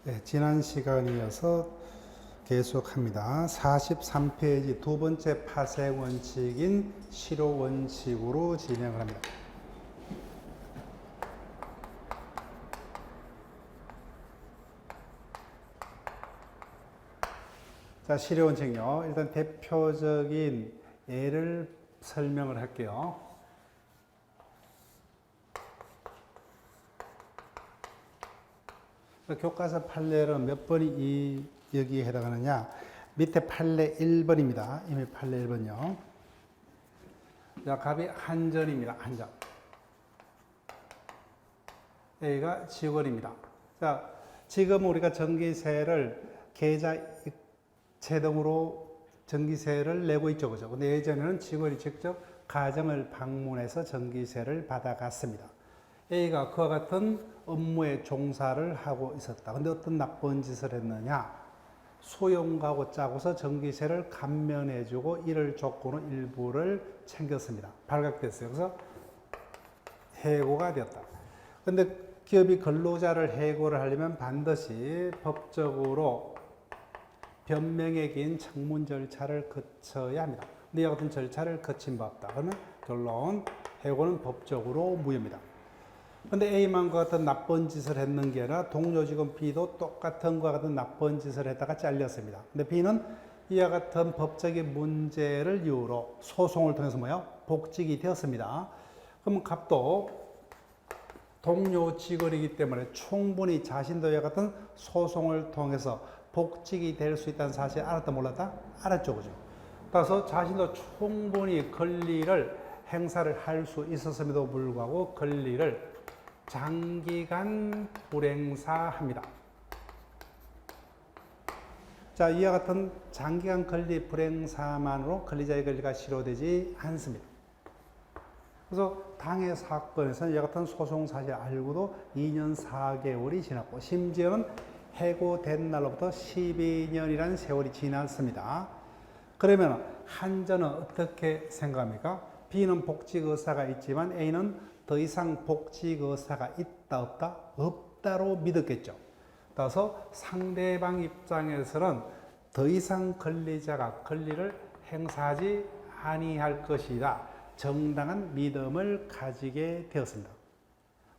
네, 지난 시간이어서 계속합니다. 43페이지 두 번째 파생 원칙인 실효 원칙으로 진행을 합니다. 자, 실효 원칙요. 일단 대표적인 예를 설명을 할게요. 교과서 판례는 몇 번이 여기에 해당하느냐? 밑에 판례 1번입니다. 이미 판례 1번요. 자, 값이 한전입니다. 한전. A가 직원입니다. 자, 지금 우리가 전기세를 계좌 이체등으로 전기세를 내고 있죠. 그죠? 근데 예전에는 직원이 직접 가정을 방문해서 전기세를 받아갔습니다. A가 그와 같은 업무에 종사를 하고 있었다. 근데 어떤 나쁜 짓을 했느냐? 소형가구 짜고서 전기세를 감면해주고 이를 조건으로 일부를 챙겼습니다. 발각됐어요. 그래서 해고가 되었다. 근데 기업이 근로자를 해고를 하려면 반드시 법적으로 변명에 긴 청문 절차를 거쳐야 합니다. 근데 이 같은 절차를 거친 바 없다. 그러면 결론, 해고는 법적으로 무효입니다. 근데 A만 과 같은 나쁜 짓을 했는 게 아니라 동료 직원 B도 똑같은 것과 같은 나쁜 짓을 했다가 잘렸습니다. 근데 B는 이와 같은 법적인 문제를 이유로 소송을 통해서 뭐요? 복직이 되었습니다. 그러면 갑도 동료 직원이기 때문에 충분히 자신도 이와 같은 소송을 통해서 복직이 될 수 있다는 사실을 알았다 몰랐다? 알았죠. 그죠? 따라서 자신도 충분히 권리를 행사를 할 수 있었음에도 불구하고 권리를 장기간 불행사합니다. 자, 이와 같은 장기간 권리 불행사만으로 권리자의 권리가 실효되지 않습니다. 그래서 당해 사건에서는 이와 같은 소송 사실 알고도 2년 4개월이 지났고 심지어는 해고된 날로부터 12년이라는 세월이 지났습니다. 그러면 한전은 어떻게 생각합니까? B는 복직 의사가 있지만 A는 더 이상 복직 의사가 있다 없다? 없다로 믿었겠죠. 따라서 상대방 입장에서는 더 이상 권리자가 권리를 행사하지 아니할 것이다. 정당한 믿음을 가지게 되었습니다.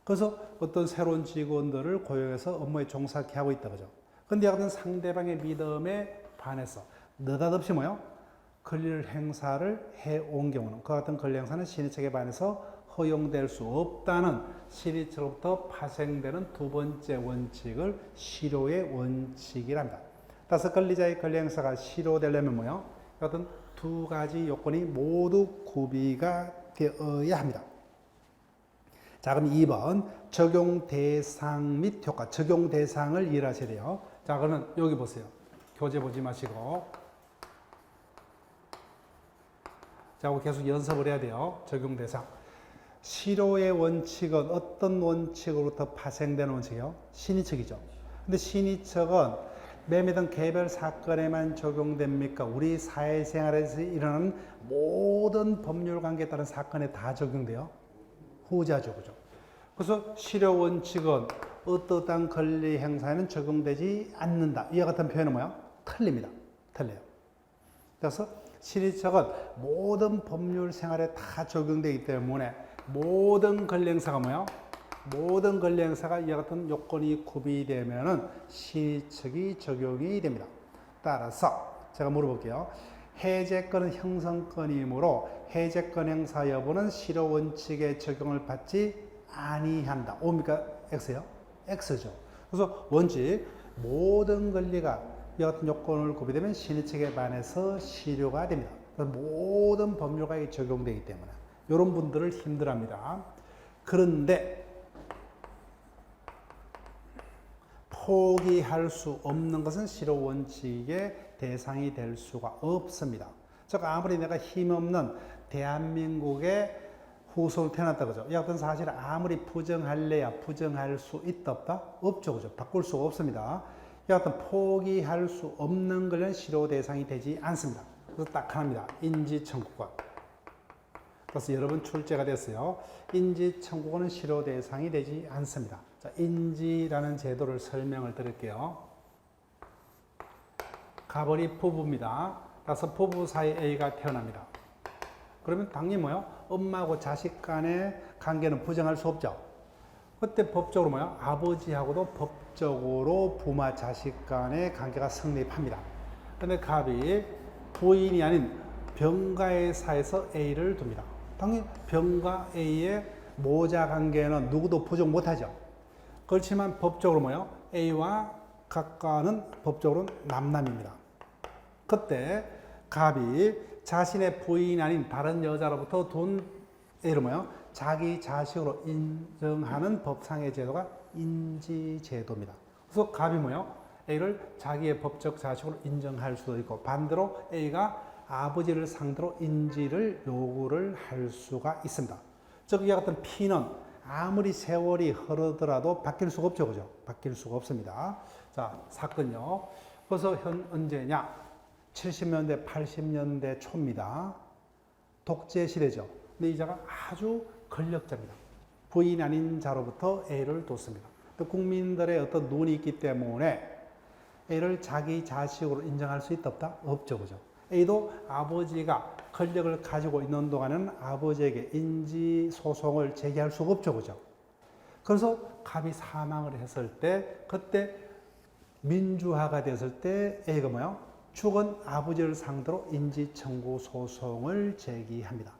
그래서 어떤 새로운 직원들을 고용해서 업무에 종사하게 하고 있다. 그죠? 근데 어떤 상대방의 믿음에 반해서 느닷없이 뭐요? 권리를 행사를 해온 경우는 그 같은 권리 행사는 신의 책에 반해서 허용될 수 없다는 시리즈로부터 파생되는 두 번째 원칙을 실효의 원칙이랍니다. 따라서 권리자의 권리 행사가 실효되려면 뭐요? 어떤 두 가지 요건이 모두 구비가 되어야 합니다. 자, 그럼 2번 적용 대상 및 효과. 적용 대상을 이해하셔야 돼요. 자, 그러면 여기 보세요. 교재 보지 마시고. 자, 계속 연습을 해야 돼요. 적용 대상. 실효의 원칙은 어떤 원칙으로부터 파생되는 원칙이에요? 신의척이죠. 근데 신의척은 매매 등 개별 사건에만 적용됩니까? 우리 사회생활에서 일어나는 모든 법률 관계에 따른 사건에 다 적용돼요? 후자죠. 그죠? 그래서 실효 원칙은 어떠한 권리 행사에는 적용되지 않는다. 이와 같은 표현은 뭐야? 틀립니다. 틀려요. 그래서 신의척은 모든 법률 생활에 다 적용되기 때문에 모든 권리 행사가 뭐야? 모든 권리 행사가 이와 같은 요건이 구비되면은 신의척이 적용이 됩니다. 따라서 제가 물어볼게요. 해제권은 형성권이므로 해제권 행사 여부는 실효 원칙의 적용을 받지 아니한다. O입니까? X요? X죠. 그래서 원칙 모든 권리가 이와 같은 요건을 구비되면 신의책에 반해서 실효가 됩니다. 모든 법률가에 적용되기 때문에 이런 분들을 힘들어합니다. 그런데 포기할 수 없는 것은 실효 원칙의 대상이 될 수가 없습니다. 즉 아무리 내가 힘없는 대한민국의 후손으로 태어났다 그죠? 이 같은 사실을 아무리 부정할래야 부정할 수 있다 없다? 없죠. 그죠? 바꿀 수가 없습니다. 이 같은 포기할 수 없는 것은 실효 대상이 되지 않습니다. 그래서 딱 하나입니다. 인지청구권. 그래서 여러분 출제가 됐어요. 인지청구권은 실효 대상이 되지 않습니다. 자, 인지라는 제도를 설명을 드릴게요. 가벌이 부부입니다. 그래서 부부 사이 A가 태어납니다. 그러면 당연히 뭐요? 엄마하고 자식 간의 관계는 부정할 수 없죠. 그때 법적으로 뭐요? 아버지하고도 법적으로 부모 자식 간의 관계가 성립합니다. 그런데 갑이 부인이 아닌 병가의사에서 A를 둡니다. 당연히 병가 A의 모자 관계는 누구도 부정 못하죠. 그렇지만 법적으로 뭐요? A와 각과는 법적으로 남남입니다. 그때 갑이 자신의 부인이 아닌 다른 여자로부터 돈 A를 뭐요? 자기 자식으로 인정하는 법상의 제도가 인지제도입니다. 그래서 갑이 뭐요? A를 자기의 법적 자식으로 인정할 수도 있고 반대로 A가 아버지를 상대로 인지를 요구를 할 수가 있습니다. 즉 이와 같은 P는 아무리 세월이 흐르더라도 바뀔 수가 없죠. 그죠? 바뀔 수가 없습니다. 자, 사건요. 그래서 언제냐? 70년대, 80년대 초입니다. 독재 시대죠. 근데 이 자가 아주 권력자입니다. 부인 아닌 자로부터 A를 뒀습니다. 또 국민들의 어떤 눈이 있기 때문에 A를 자기 자식으로 인정할 수 있다 없다? 없죠. 그죠? A도 아버지가 권력을 가지고 있는 동안은 아버지에게 인지 소송을 제기할 수가 없죠. 그죠? 그래서 갑이 사망을 했을 때 그때 민주화가 됐을 때 A가 뭐요? 죽은 아버지를 상대로 인지 청구 소송을 제기합니다.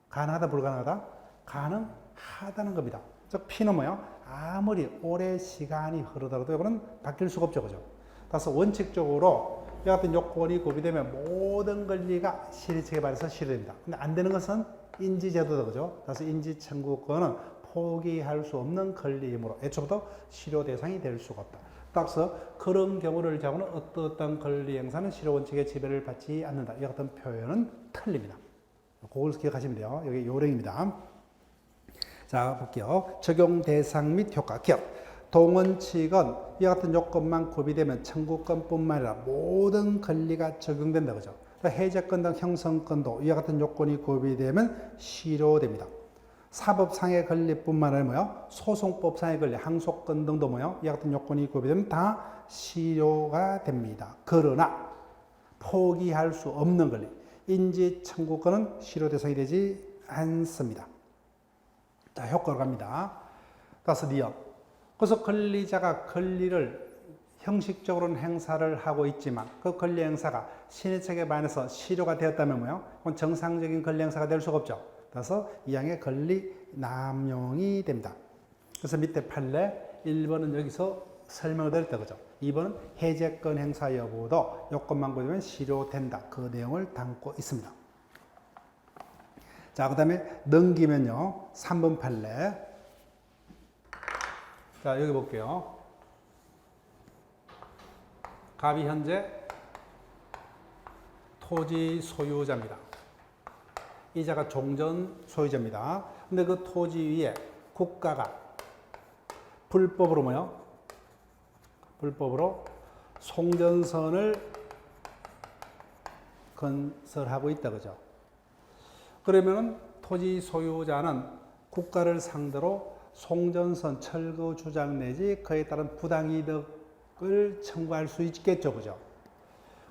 가능하다 불가능하다? 가능하다는 겁니다. 즉 P는 뭐요? 아무리 오래 시간이 흐르더라도 이거는 바뀔 수가 없죠. 그죠? 따라서 원칙적으로 이 같은 요건이 구비되면 모든 권리가 시리 측에 반해서 실효됩니다. 근데 안 되는 것은 인지제도다. 그죠? 따라서 인지청구권은 포기할 수 없는 권리이므로 애초부터 실효 대상이 될 수가 없다. 따라서 그런 경우를 제하고는 어떤 권리 행사는 실효 원칙의 지배를 받지 않는다. 이 같은 표현은 틀립니다. 그걸 기억하시면 돼요. 여기 요령입니다. 자, 볼게요. 적용 대상 및 효과. 기억. 동원칙은 이와 같은 요건만 구비되면 청구권뿐만 아니라 모든 권리가 적용된다. 그죠? 해제권 등 형성권도 이와 같은 요건이 구비되면 실효됩니다. 사법상의 권리뿐만 아니라 뭐요? 소송법상의 권리, 항소권 등도 뭐요? 이와 같은 요건이 구비되면 다 실효가 됩니다. 그러나 포기할 수 없는 권리, 인지 청구권은 실효 대상이 되지 않습니다. 자, 효과로 갑니다. 따라서 니은. 그래서 권리자가 권리를 형식적으로는 행사를 하고 있지만 그 권리 행사가 신의책에 반해서 실효가 되었다면 뭐요? 그건 정상적인 권리 행사가 될 수가 없죠. 따라서 이항의 권리 남용이 됩니다. 그래서 밑에 판례 1번은 여기서 설명을 드렸다. 그죠? 2번은 해제권 행사 여부도 요건만 구비되면 실효된다. 그 내용을 담고 있습니다. 자, 그 다음에 넘기면요. 3번 판례. 자, 여기 볼게요. 갑이 현재 토지 소유자입니다. 이자가 종전 소유자입니다. 근데 그 토지 위에 국가가 불법으로 뭐요? 불법으로 송전선을 건설하고 있다. 그죠? 그러면은 토지 소유자는 국가를 상대로 송전선 철거 주장 내지 그에 따른 부당이득을 청구할 수 있겠죠. 그죠?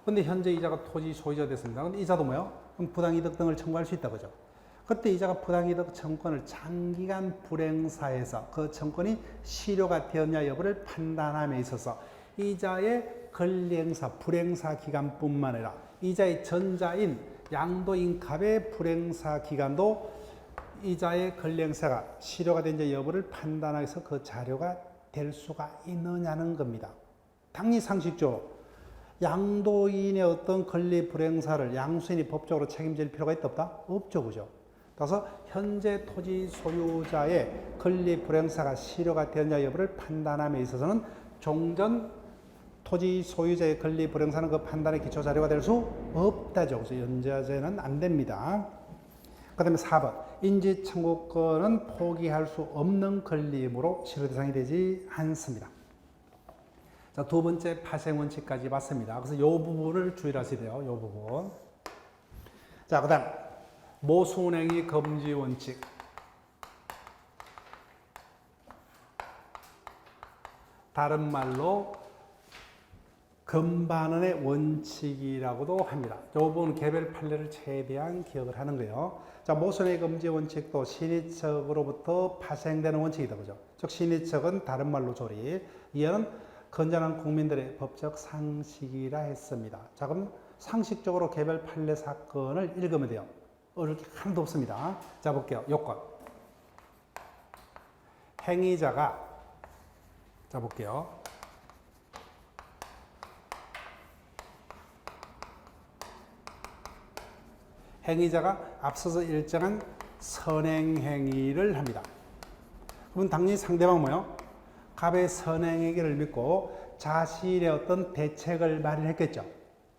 근데 현재 이자가 토지 소유자 됐습니다. 근데 이자도 뭐요? 그럼 부당이득 등을 청구할 수 있다. 그죠? 그때 이자가 부당이득 청구권을 장기간 불행사해서 그 청구권이 실효가 되었냐 여부를 판단함에 있어서 이자의 권리행사, 불행사 기간뿐만 아니라 이자의 전자인 양도인 갑의 불행사 기간도 이자의 권리행사가 실효가 된지 여부를 판단하기 위해서 그 자료가 될 수가 있느냐는 겁니다. 당연히 상식적으로 양도인의 어떤 권리 불행사를 양수인이 법적으로 책임질 필요가 있다 없다? 없죠. 그죠? 따라서 현재 토지 소유자의 권리 불행사가 실효가 되었냐 여부를 판단함에 있어서는 종전 토지 소유자의 권리 불행사는 그 판단의 기초 자료가 될 수 없다죠. 그래서 연자제는 안 됩니다. 그 다음에 4번. 인지 청구권은 포기할 수 없는 권리이므로 실효 대상이 되지 않습니다. 자, 두 번째 파생 원칙까지 봤습니다. 그래서 이 부분을 주의를 하셔야 돼요. 이 부분. 자, 그 다음 모순행위 금지 원칙. 다른 말로 금반원의 원칙이라고도 합니다. 이 부분 개별 판례를 최대한 기억을 하는 거예요. 자, 모순의 금지 원칙도 신의척으로부터 파생되는 원칙이다. 그죠? 즉, 신의척은 다른 말로 조리. 이해는 건전한 국민들의 법적 상식이라 했습니다. 자, 그럼 상식적으로 개별 판례 사건을 읽으면 돼요. 어려울 게 하나도 없습니다. 자, 볼게요. 요건. 행위자가, 자, 볼게요. 행위자가 앞서서 일정한 선행행위를 합니다. 그러면 당연히 상대방은 뭐예요? 갑의 선행행위를 믿고 자신의 어떤 대책을 마련했겠죠.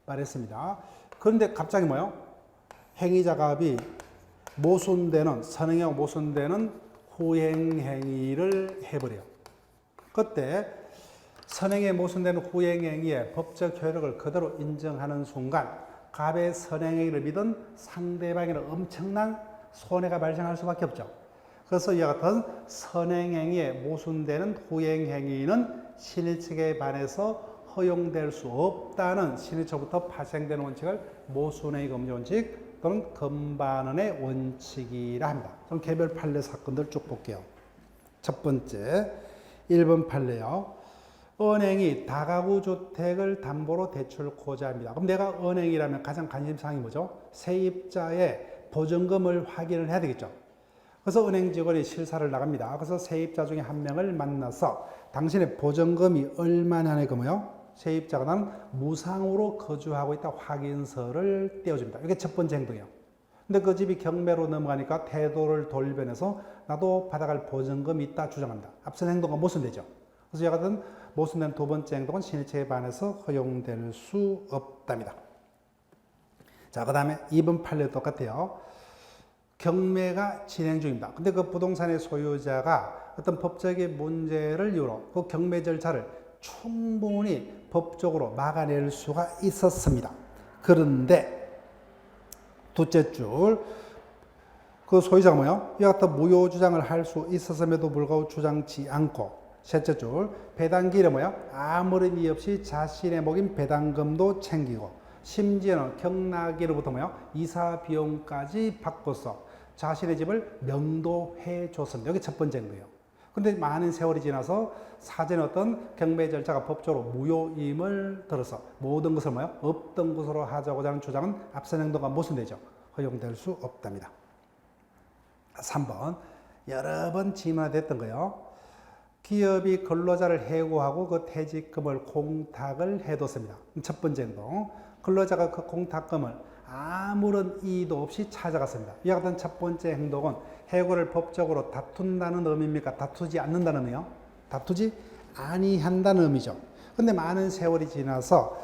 말했습니다. 그런데 갑자기 뭐예요? 행위자 갑이 모순되는, 선행하고 모순되는 후행행위를 해버려요. 그때 선행에 모순되는 후행행위의 법적 효력을 그대로 인정하는 순간 갑의 선행행위를 믿은 상대방에는 엄청난 손해가 발생할 수밖에 없죠. 그래서 이와 같은 선행행위에 모순되는 후행행위는 신의칙에 반해서 허용될 수 없다는 신의칙부터 파생되는 원칙을 모순행위 금지 원칙 또는 금반원의 원칙이라 합니다. 그럼 개별 판례 사건들 쭉 볼게요. 첫 번째 1번 판례요. 은행이 다가구 주택을 담보로 대출코자 합니다. 그럼 내가 은행이라면 가장 관심사항이 뭐죠? 세입자의 보증금을 확인을 해야 되겠죠. 그래서 은행 직원이 실사를 나갑니다. 그래서 세입자 중에 한 명을 만나서 당신의 보증금이 얼마냐는 그 뭐요? 세입자가 나는 무상으로 거주하고 있다 확인서를 떼어줍니다. 이게 첫 번째 행동이에요. 근데 그 집이 경매로 넘어가니까 태도를 돌변해서 나도 받아갈 보증금이 있다 주장합니다. 앞선 행동은 모순되죠. 그래서 이와 같은 모순된 두 번째 행동은 신의칙에 반해서 허용될 수 없답니다. 자, 그 다음에 2번 판례도 똑같아요. 경매가 진행 중입니다. 근데 그 부동산의 소유자가 어떤 법적인 문제를 이유로 그 경매 절차를 충분히 법적으로 막아낼 수가 있었습니다. 그런데 둘째 줄, 그 소유자가 뭐요? 이와 같은 무효 주장을 할 수 있었음에도 불구하고 주장치 않고, 셋째 줄, 배당기일에 뭐요? 아무런 이의 없이 자신의 목인 배당금도 챙기고, 심지어는 경락기로부터 뭐요? 이사 비용까지 받고서 자신의 집을 명도해 줬습니다. 여기 첫 번째인 거예요. 근데 많은 세월이 지나서 사전에 어떤 경매 절차가 법적으로 무효임을 들어서 모든 것을 뭐요? 없던 것으로 하자고자 하는 주장은 앞선 행동과 모순되죠. 허용될 수 없답니다. 3번, 여러 번 질문됐던 거예요. 기업이 근로자를 해고하고 그 퇴직금을 공탁을 해뒀습니다. 첫 번째 행동. 근로자가 그 공탁금을 아무런 이의도 없이 찾아갔습니다. 이와 같은 첫 번째 행동은 해고를 법적으로 다툰다는 의미입니까? 다투지 않는다는 의미요? 다투지 아니한다는 의미죠. 근데 많은 세월이 지나서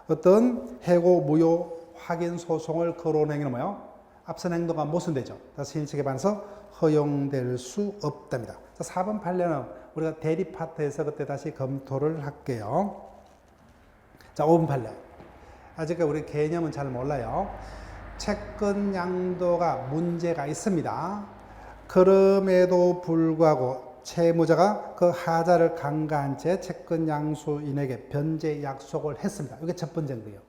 어떤 해고 무효 확인 소송을 거론한 행위는 뭐예요? 앞선 행동과 모순되죠. 신의칙에 반해서 허용될 수 없답니다. 4번 판례는 우리가 대리 파트에서 그때 다시 검토를 할게요. 자, 5번 판례. 아직까지 우리 개념은 잘 몰라요. 채권 양도가 문제가 있습니다. 그럼에도 불구하고 채무자가 그 하자를 간과한 채 채권 양수인에게 변제 약속을 했습니다. 이게 첫 번째인 거예요.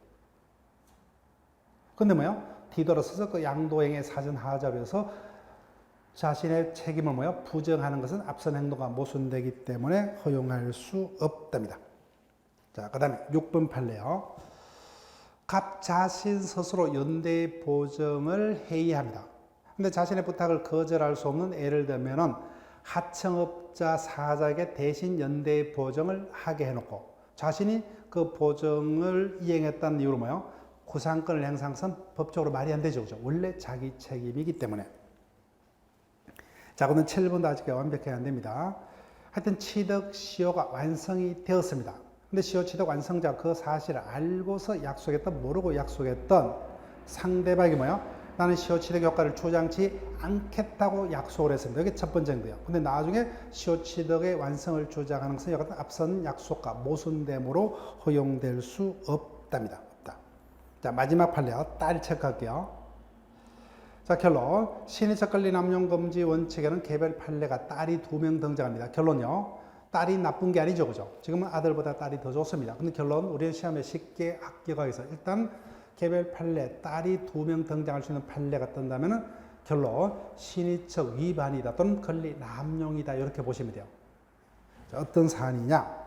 근데 뭐요? 뒤돌아서서 그 양도행의 사전 하자로 해서 자신의 책임을 뭐요? 부정하는 것은 앞선 행동과 모순되기 때문에 허용할 수 없답니다. 자, 그 다음에 6번 판례요. 갑 자신 스스로 연대 보증을 해이합니다. 근데 자신의 부탁을 거절할 수 없는, 예를 들면은 하청업자 사자에게 대신 연대 보증을 하게 해놓고 자신이 그 보증을 이행했다는 이유로 뭐요? 구상권을 행사한 것은 법적으로 말이 안 되죠. 그죠? 원래 자기 책임이기 때문에. 자, 그러면 7번도 아직 완벽히 안 됩니다. 하여튼 취득 시효가 완성이 되었습니다. 근데 시효 취득 완성자 그 사실을 알고서 약속했던, 모르고 약속했던 상대방이 뭐야? 나는 시효 취득 효과를 주장치 않겠다고 약속을 했습니다. 이게 첫 번째인데요. 근데 나중에 시효 취득의 완성을 주장하는 것은 여기서 앞선 약속과 모순됨으로 허용될 수 없답니다. 없다. 자, 마지막 판례요. 딸 체크할게요. 자, 결론. 신의적 권리 남용 금지 원칙에는 개별 판례가 딸이 2명 등장합니다. 결론요. 딸이 나쁜 게 아니죠, 그죠? 지금은 아들보다 딸이 더 좋습니다. 근데 결론, 우리는 시험에 쉽게 합격하기 위해서 일단 개별 판례, 딸이 2명 등장할 수 있는 판례가 뜬다면은 결론, 신의척 위반이다 또는 권리 남용이다 이렇게 보시면 돼요. 자, 어떤 사안이냐?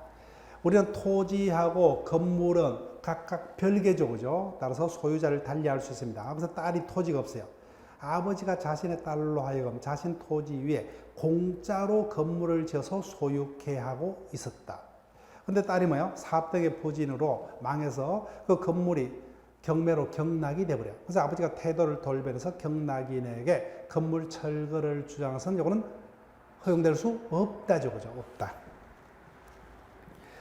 우리는 토지하고 건물은 각각 별개죠, 그죠? 따라서 소유자를 달리할 수 있습니다. 그래서 딸이 토지가 없어요. 아버지가 자신의 딸로 하여금 자신 토지 위에 공짜로 건물을 지어서 소유케 하고 있었다. 근데 딸이 뭐예요? 사업 등의 부진으로 망해서 그 건물이 경매로 경락이 돼버려요. 그래서 아버지가 태도를 돌변해서 경락인에게 건물 철거를 주장해서는 이거는 허용될 수 없다죠, 그죠? 없다.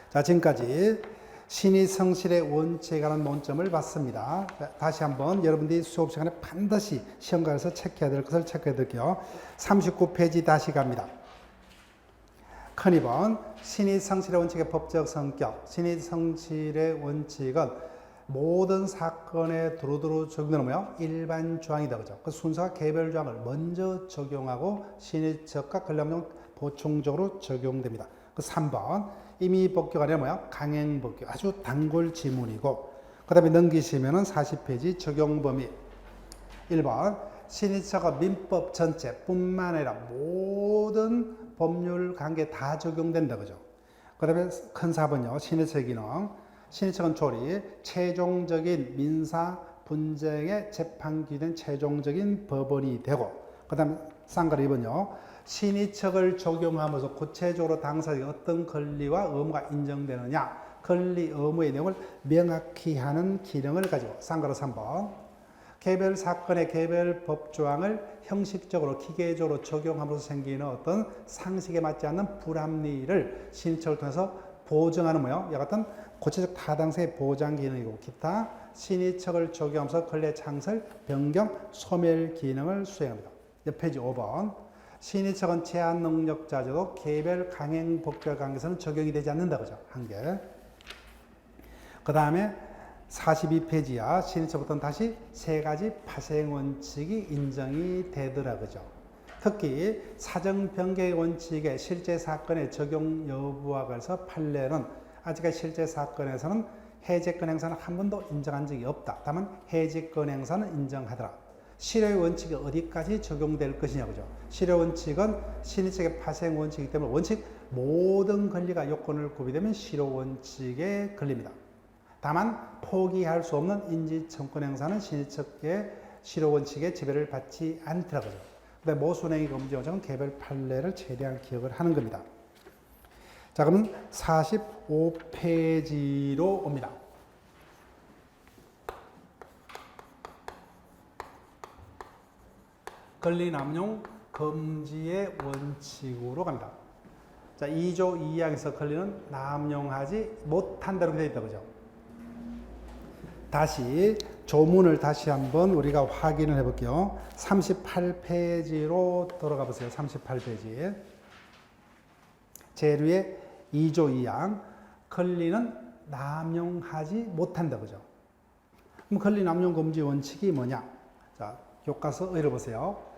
자, 지금까지 신의 성실의 원칙에 관한 논점을 봤습니다. 다시 한번 여러분들이 수업 시간에 반드시 시험관에서 체크해야 될 것을 체크해 드릴게요. 39페이지 다시 갑니다. 큰 2번 신의 성실의 원칙의 법적 성격. 신의 성실의 원칙은 모든 사건에 두루두루 적용되는 뭐예요? 일반 조항이다, 그죠? 그 순서가 개별 조항을 먼저 적용하고 신의척과 권리남용 보충적으로 적용됩니다. 그 3번 임의 법규가 아니라 뭐야? 강행 법규. 아주 단골 지문이고, 그 다음에 넘기시면은 40페이지 적용 범위. 1번 신의처가 민법 전체뿐만 아니라 모든 법률 관계에 다 적용된다, 그죠? 그 다음에 큰 4번요. 신의처의 기능. 신의처는 조리, 최종적인 민사 분쟁의 재판 기된 최종적인 법원이 되고, 그 다음에 쌍가리 2번요. 신의척을 적용하면서 구체적으로 당사자에게 어떤 권리와 의무가 인정되느냐, 권리, 의무의 내용을 명확히 하는 기능을 가지고. 쌍가로 3번. 개별 사건의 개별 법조항을 형식적으로, 기계적으로 적용하면서 생기는 어떤 상식에 맞지 않는 불합리를 신의척을 통해서 보정하는 뭐예요? 이와 같은 구체적 타당성의 보장 기능이고, 기타 신의척을 적용하면서 권리의 창설, 변경, 소멸 기능을 수행합니다. 페이지 5번. 신의척은 제한 능력자조도 개별 강행 법규와 관계에서는 적용이 되지 않는다, 그죠? 한 개. 그 다음에 42페이지야. 신의척부터는 다시 3가지 파생 원칙이 인정이 되더라, 그죠? 특히 사정 변경의 원칙의 실제 사건의 적용 여부와 관해서 판례는 아직까지 실제 사건에서는 해제권 행사는 한 번도 인정한 적이 없다. 다만 해제권 행사는 인정하더라. 실효의 원칙이 어디까지 적용될 것이냐, 그죠? 실효 원칙은 신의척의 파생 원칙이기 때문에 원칙 모든 권리가 요건을 구비되면 실효 원칙에 걸립니다. 다만 포기할 수 없는 인지청권 행사는 신의척의 실효 원칙의 지배를 받지 않더라, 그죠? 근데 모순행위 금지 원칙은 개별 판례를 최대한 기억을 하는 겁니다. 자, 그러면 45페이지로 옵니다. 권리 남용 금지의 원칙으로 갑니다. 자, 2조 2항에서 권리는 남용하지 못한다고 되어 있다, 그죠? 다시 조문을 다시 한번 우리가 확인을 해볼게요. 38페이지로 돌아가 보세요. 38페이지. 제1의 2조 2항. 권리는 남용하지 못한다, 그죠? 그럼 권리 남용 금지 원칙이 뭐냐? 자, 교과서 의를 보세요.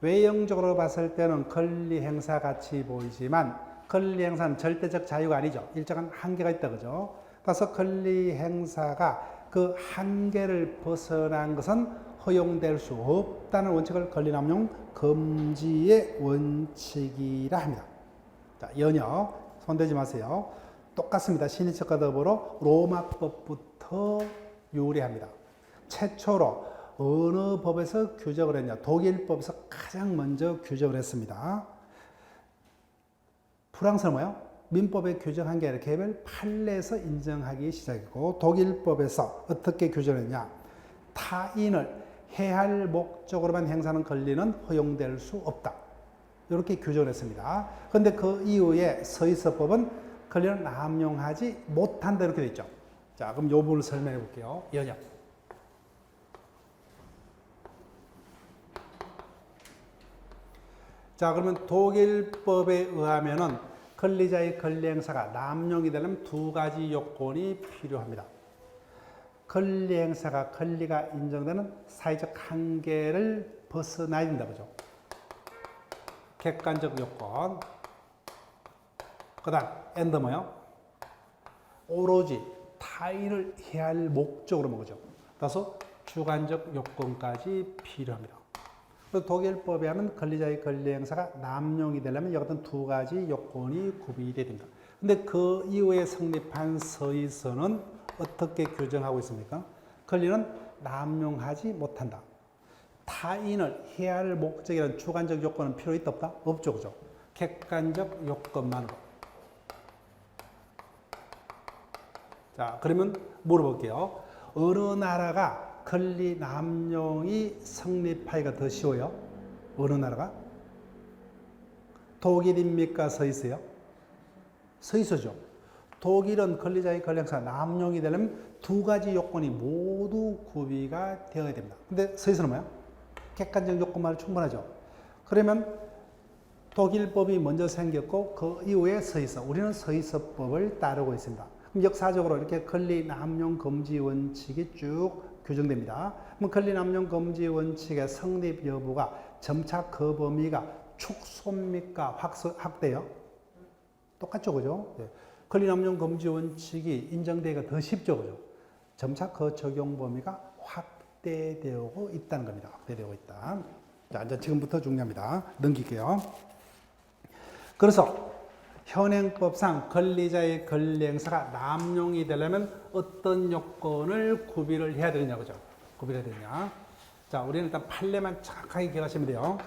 외형적으로 봤을 때는 권리 행사 같이 보이지만 권리 행사는 절대적 자유가 아니죠. 일정한 한계가 있다, 그죠? 따라서 권리 행사가 그 한계를 벗어난 것은 허용될 수 없다는 원칙을 권리 남용 금지의 원칙이라 합니다. 자, 연역 손대지 마세요. 똑같습니다. 신의척과 더불어 로마법부터 유래합니다. 최초로 어느 법에서 규정을 했냐? 독일법에서 가장 먼저 규정을 했습니다. 프랑스는 뭐예요? 민법에 규정한 게 아니라 개별 판례에서 인정하기 시작했고, 독일법에서 어떻게 규정했냐? 타인을 해할 목적으로만 행사하는 권리는 허용될 수 없다. 이렇게 규정을 했습니다. 그런데 그 이후에 서희서법은 권리를 남용하지 못한다 이렇게 되어 있죠. 자, 그럼 이 부분을 설명해 볼게요. 연역. 자, 그러면 독일법에 의하면은 권리자의 권리 행사가 남용이 되려면 2가지 요건이 필요합니다. 권리 행사가 권리가 인정되는 사회적 한계를 벗어나야 된다, 그죠? 객관적 요건. 그 다음 and 뭐요? 오로지 타인을 해할 목적으로 거죠. 따라서 주관적 요건까지 필요합니다. 독일법에 하면 권리자의 권리행사가 남용이 되려면 이 같은 두 가지 요건이 구비되어야 됩니다. 근데 그 이후에 성립한 서의서는 어떻게 규정하고 있습니까? 권리는 남용하지 못한다. 타인을 해할 목적이라는 주관적 요건은 필요 있다 없다? 없죠. 그죠? 객관적 요건만으로. 자, 그러면 물어볼게요. 어느 나라가 권리 남용이 성립하기가 더 쉬워요? 어느 나라가? 독일입니까? 서있어요? 서있어죠. 독일은 권리자의 권리행사 남용이 되려면 두 가지 요건이 모두 구비가 되어야 됩니다. 근데 서있어는 뭐야? 객관적 요건만 충분하죠. 그러면 독일법이 먼저 생겼고 그 이후에 서있어. 우리는 서있어법을 따르고 있습니다. 그럼 역사적으로 이렇게 권리 남용 금지 원칙이 쭉 규정됩니다. 그럼 권리 남용 금지 원칙의 성립 여부가 점차 그 범위가 축소입니까? 확대요? 똑같죠, 그죠? 네. 권리 남용 금지 원칙이 인정되기가 더 쉽죠, 그죠? 점차 그 적용 범위가 확대되고 있다는 겁니다. 확대되고 있다. 자, 이제 지금부터 중요합니다. 넘길게요. 그래서 현행법상 권리자의 권리 행사가 남용이 되려면 어떤 요건을 구비를 해야 되느냐, 그죠? 구비를 해야 되느냐. 자, 우리는 일단 판례만 정확하게 기억하시면 돼요.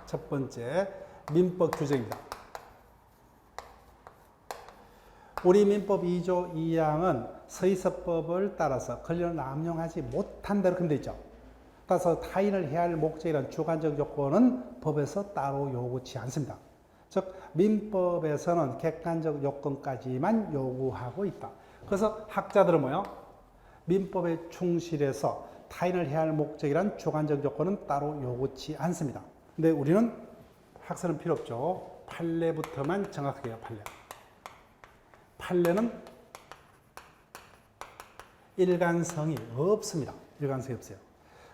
첫 번째, 민법 규정입니다. 우리 민법 2조 2항은 서의서법을 따라서 권리를 남용하지 못한다 이렇게 되어 있죠. 따라서 타인을 해할 목적이라는 주관적 요건은 법에서 따로 요구치 않습니다. 즉 민법에서는 객관적 요건까지만 요구하고 있다. 그래서 학자들은 뭐요? 민법에 충실해서 타인을 해할 목적이란 주관적 요건은 따로 요구치 않습니다. 근데 우리는 학설은 필요 없죠. 판례부터만 정확하게 해요. 판례는 일관성이 없습니다. 일관성이 없어요.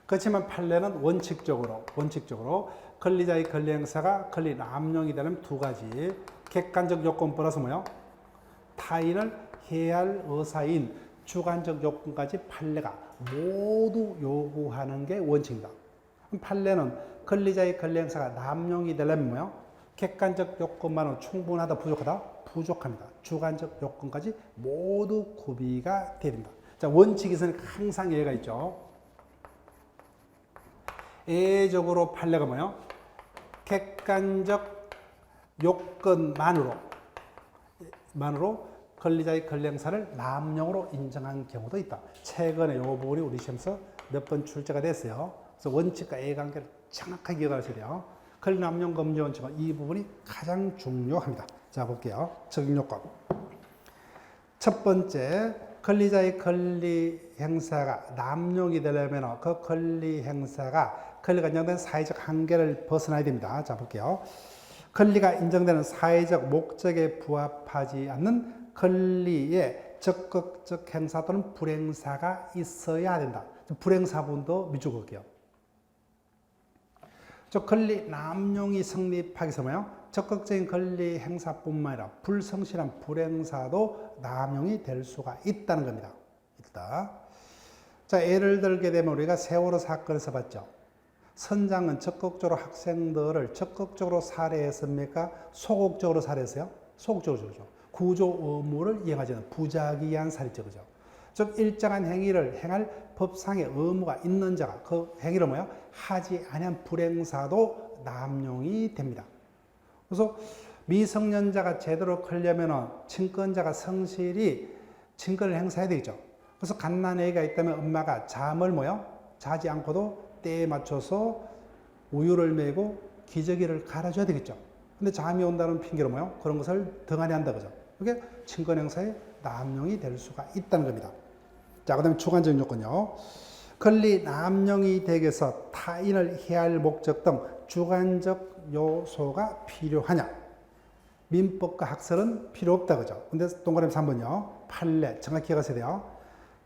그렇지만 판례는 원칙적으로 권리자의 권리 행사가 권리 남용이 되는 두 가지 객관적 요건 플러스 뭐요? 타인을 해할 의사인 주관적 요건까지 판례가 모두 요구하는 게 원칙입니다. 판례는 권리자의 권리 행사가 남용이 되려면 뭐요? 객관적 요건만은 충분하다, 부족하다? 부족합니다. 주관적 요건까지 모두 구비가 돼야 됩니다. 자, 원칙에서는 항상 예가 있죠. 예적으로 판례가 뭐예요? 객관적 요건만으로 권리자의 권리 행사를 남용으로 인정한 경우도 있다. 최근에 이 부분이 우리 시험에서 몇 번 출제가 됐어요. 그래서 원칙과 예 관계를 정확하게 기억하셔야 돼요. 권리 남용 금지 원칙은 이 부분이 가장 중요합니다. 자, 볼게요. 적용 요건. 첫 번째, 권리자의 권리 행사가 남용이 되려면 그 권리 행사가 권리가 인정된 사회적 한계를 벗어나야 됩니다. 자, 볼게요. 권리가 인정되는 사회적 목적에 부합하지 않는 권리의 적극적 행사 또는 불행사가 있어야 된다. 불행사분도 밑줄 그을게요. 즉 권리 남용이 성립하기 위해서 뭐예요? 적극적인 권리 행사뿐만 아니라 불성실한 불행사도 남용이 될 수가 있다는 겁니다. 있다. 자, 예를 들게 되면 우리가 세월호 사건에서 봤죠. 선장은 적극적으로 학생들을 적극적으로 살해했습니까? 소극적으로 살해했어요? 소극적으로 그렇죠. 구조 의무를 이행하지 않는 부작위한 살이죠. 그죠? 즉 일정한 행위를 행할 법상의 의무가 있는 자가 그 행위를 뭐야? 하지 아니한 불행사도 남용이 됩니다. 그래서 미성년자가 제대로 크려면 친권자가 성실히 친권을 행사해야 되겠죠. 그래서 갓난아이가 있다면 엄마가 잠을 자지 않고도 때에 맞춰서 우유를 메고 기저귀를 갈아줘야 되겠죠. 근데 잠이 온다는 핑계로 그런 것을 등한히 한다 그죠. 그게 친권 행사의 남용이 될 수가 있다는 겁니다. 자, 그 다음에 주관적 요건요. 권리 남용이 되기 위해서 타인을 해할 목적 등 주관적 요소가 필요하냐? 민법과 학설은 필요 없다 그죠. 근데 동그라미 3번요. 판례 정확히 기억하셔야 돼요.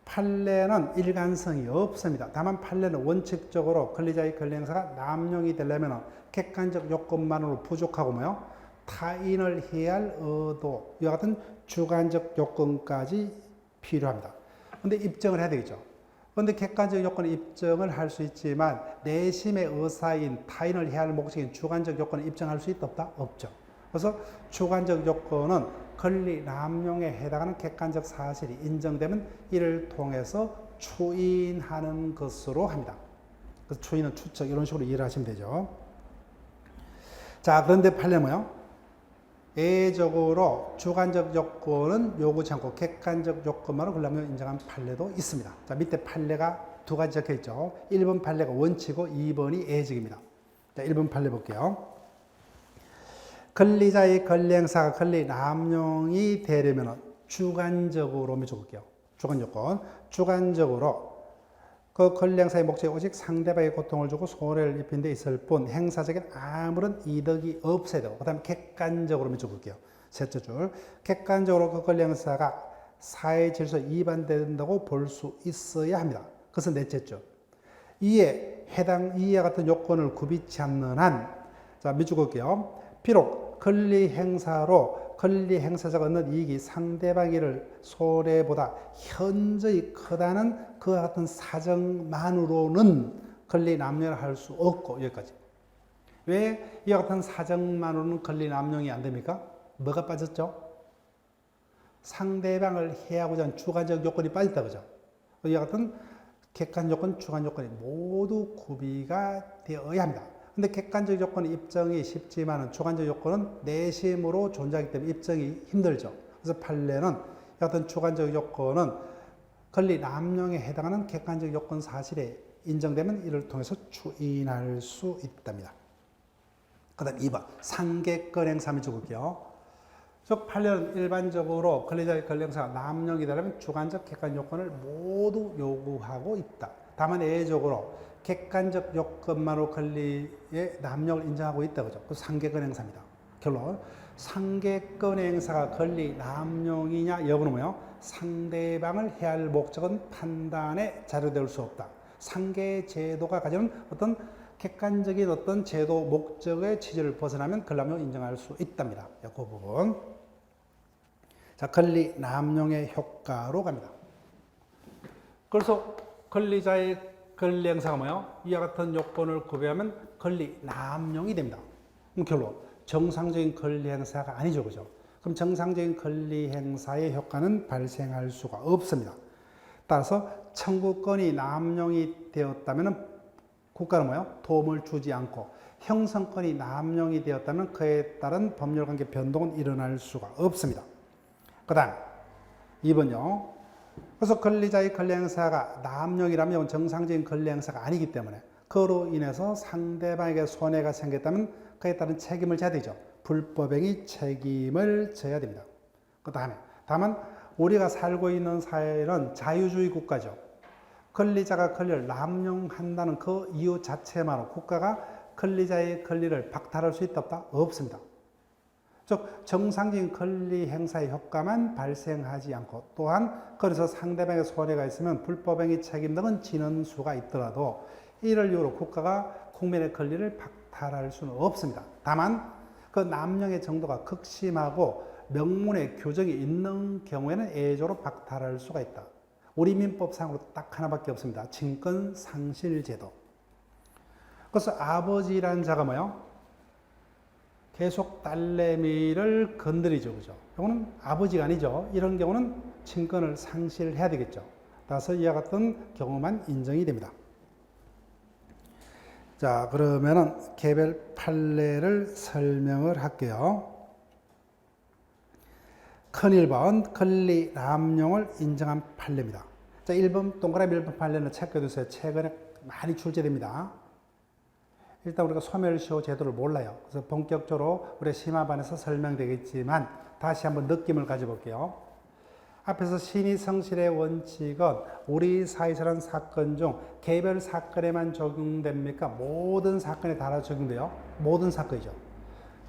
판례는 일관성이 없습니다. 다만 판례는 원칙적으로 권리자의 권리 행사가 남용이 되려면 객관적 요건만으로 부족하고 뭐요? 타인을 해할 의도, 이와 같은 주관적 요건까지 필요합니다. 근데 입증을 해야 되겠죠. 그런데 객관적 요건은 입증을 할 수 있지만 내심의 의사인 타인을 해할 목적인 주관적 요건을 입증할 수 있다 없다? 없죠. 그래서 주관적 요건은 권리 남용에 해당하는 객관적 사실이 인정되면 이를 통해서 추인하는 것으로 합니다. 그래서 추인은 추측 이런 식으로 이해를 하시면 되죠. 자, 그런데 판례 뭐요? 예적으로 주관적 요건은 요구치 않고 객관적 요건만으로 권리남용을 인정한 판례도 있습니다. 자, 밑에 판례가 두 가지 적혀 있죠. 1번 판례가 원칙이고 2번이 예적입니다. 자, 1번 판례 볼게요. 권리자의 권리 행사가 권리 남용이 되려면 주관적으로 먼저 볼게요. 주관 요건. 주관적으로 그 권리 행사의 목적이 오직 상대방의 고통을 주고 손해를 입힌 데 있을 뿐 행사적인 아무런 이득이 없어야 되고, 그 다음에 객관적으로 먼저 볼게요. 셋째 줄. 객관적으로 그 권리 행사가 사회 질서에 위반된다고 볼 수 있어야 합니다. 그것은 넷째 줄. 이에 이와 같은 요건을 구비치 않는 한, 자, 밑줄 볼게요. 비록 권리 행사로 권리 행사자가 얻는 이익이 상대방의 손해보다 현저히 크다는 그와 같은 사정만으로는 권리 남용을 할 수 없고, 여기까지. 왜 이와 같은 사정만으로는 권리 남용이 안 됩니까? 뭐가 빠졌죠? 상대방을 해하고자 하는 주관적 요건이 빠졌다, 그죠? 이와 같은 객관 요건, 주관 요건이 모두 구비가 되어야 합니다. 근데 객관적 요건은 입증이 쉽지만 주관적 요건은 내심으로 존재하기 때문에 입증이 힘들죠. 그래서 판례는 어떤 주관적 요건은 권리 남용에 해당하는 객관적 요건 사실에 인정되면 이를 통해서 추인할 수 있답니다. 그 다음 2번 상계권 행사 한번 적을게요. 즉 판례는 일반적으로 권리자의 권리 행사가 남용이 되려면 주관적 객관 요건을 모두 요구하고 있다. 다만 예외적으로 객관적 요건만으로 권리의 남용을 인정하고 있다. 그죠? 그 상계권 행사입니다. 결론. 상계권 행사가 권리 남용이냐 여부는 뭐예요? 상대방을 해할 목적은 판단에 자료될 수 없다. 상계 제도가 가지는 어떤 객관적인 어떤 제도 목적의 취지를 벗어나면 권리 남용을 인정할 수 있답니다. 그 부분. 자, 권리 남용의 효과로 갑니다. 그래서 권리자의 권리 행사가 뭐예요? 이와 같은 요건을 구비하면 권리 남용이 됩니다. 그럼 결론. 정상적인 권리 행사가 아니죠. 그죠? 그럼 정상적인 권리 행사의 효과는 발생할 수가 없습니다. 따라서 청구권이 남용이 되었다면 국가는 뭐예요? 도움을 주지 않고, 형성권이 남용이 되었다면 그에 따른 법률관계 변동은 일어날 수가 없습니다. 그 다음 2번요. 그래서 권리자의 권리 행사가 남용이라면 이건 정상적인 권리 행사가 아니기 때문에 그로 인해서 상대방에게 손해가 생겼다면 그에 따른 책임을 져야 되죠. 불법행위 책임을 져야 됩니다. 그 다음에 다만 우리가 살고 있는 사회는 자유주의 국가죠. 권리자가 권리를 남용한다는 그 이유 자체만으로 국가가 권리자의 권리를 박탈할 수 있다 없다? 없습니다. 즉 정상적인 권리 행사의 효과만 발생하지 않고, 또한 그래서 상대방의 손해가 있으면 불법행위 책임 등은 지는 수가 있더라도 이를 이유로 국가가 국민의 권리를 박탈할 수는 없습니다. 다만 그 남용의 정도가 극심하고 명문의 규정이 있는 경우에는 예외적으로 박탈할 수가 있다. 우리 민법상으로 딱 하나밖에 없습니다. 친권상실제도. 그래서 아버지라는 자가 뭐예요? 계속 딸내미를 건드리죠. 그죠? 이거는 아버지가 아니죠. 이런 경우는 친권을 상실해야 되겠죠. 따라서 이와 같은 경우만 인정이 됩니다. 자, 그러면은 개별 판례를 설명을 할게요. 큰 1번 권리 남용을 인정한 판례입니다. 자, 1번 동그라미 1번 판례는 체크해두세요. 최근에 많이 출제됩니다. 일단 우리가 소멸시효 제도를 몰라요. 그래서 본격적으로 우리 심화반에서 설명되겠지만 다시 한번 느낌을 가져볼게요. 앞에서 신의성실의 원칙은 우리 사회에서는 사건 중 개별 사건에만 적용됩니까? 모든 사건에 따라 적용돼요. 모든 사건이죠.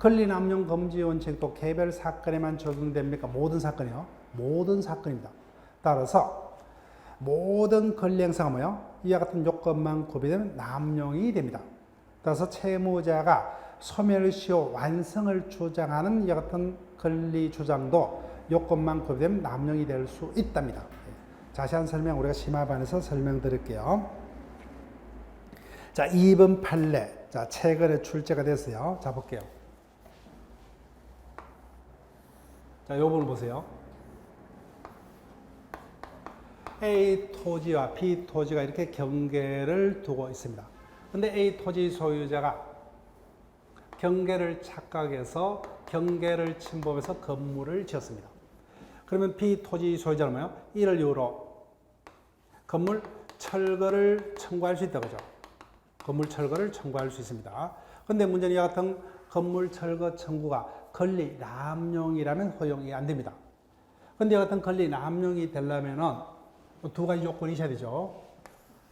권리남용 금지 원칙도 개별 사건에만 적용됩니까? 모든 사건이요. 모든 사건입니다. 따라서 모든 권리 행사가 뭐요? 이와 같은 요건만 구비되면 남용이 됩니다. 따라서 채무자가 소멸시효 완성을 주장하는 이와 같은 권리 주장도 요건만 구비되면 남용이 될 수 있답니다. 자세한 설명 우리가 심화반에서 설명드릴게요. 자, 2번 판례. 자, 최근에 출제가 됐어요. 자, 볼게요. 자, 요 부분 보세요. A 토지와 B 토지가 이렇게 경계를 두고 있습니다. 근데 A 토지 소유자가 경계를 착각해서 경계를 침범해서 건물을 지었습니다. 그러면 B 토지 소유자는 뭐예요? 이를 이유로 건물 철거를 청구할 수 있다, 그죠? 건물 철거를 청구할 수 있습니다. 근데 문제는 이와 같은 건물 철거 청구가 권리 남용이라면 허용이 안 됩니다. 근데 이와 같은 권리 남용이 되려면은 두 가지 요건이 있어야 되죠.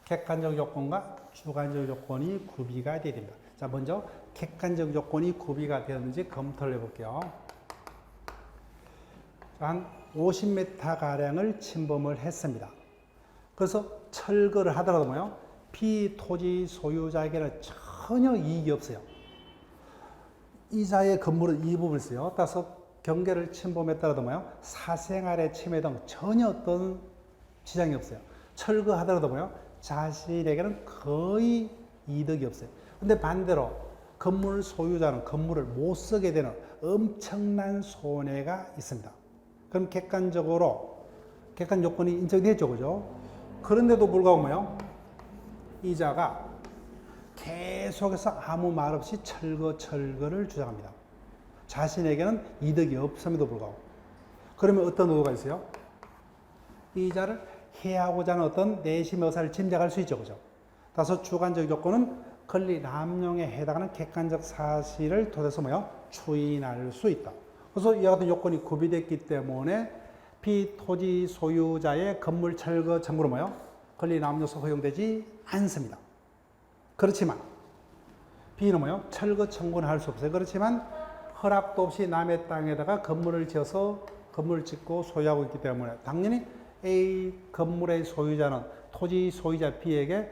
객관적 요건과 주관적 요건이 구비가 돼야 됩니다. 자, 먼저 객관적 요건이 구비가 되었는지 검토를 해볼게요. 한 50m가량을 침범을 했습니다. 그래서 철거를 하더라도 뭐요? 피토지 소유자에게는 전혀 이익이 없어요. 이자의 건물은 이 부분을 써요. 따라서 경계를 침범했더라도 뭐요? 사생활의 침해 등 전혀 어떤 지장이 없어요. 철거하더라도 뭐요? 자신에게는 거의 이득이 없어요. 근데 반대로 건물 소유자는 건물을 못 쓰게 되는 엄청난 손해가 있습니다. 그럼 객관 요건이 인정되죠, 그죠? 그런데도 불구하고 뭐요? 이자가 계속해서 아무 말 없이 철거를 주장합니다. 자신에게는 이득이 없음에도 불구하고. 그러면 어떤 의도가 있어요? 이자를 해하고자 하는 어떤 내심의 의사를 짐작할 수 있죠, 그죠? 따라서 주관적 요건은 권리 남용에 해당하는 객관적 사실을 토대로 뭐요? 추인할 수 있다. 그래서 이와 같은 요건이 구비됐기 때문에 피토지 소유자의 건물 철거 청구로 뭐요? 권리 남용서 허용되지 않습니다. 그렇지만 B는 뭐요? 철거 청구는 할 수 없어요. 그렇지만 허락도 없이 남의 땅에다가 건물을 지어서 건물을 짓고 소유하고 있기 때문에 당연히 A 건물의 소유자는 토지 소유자 B에게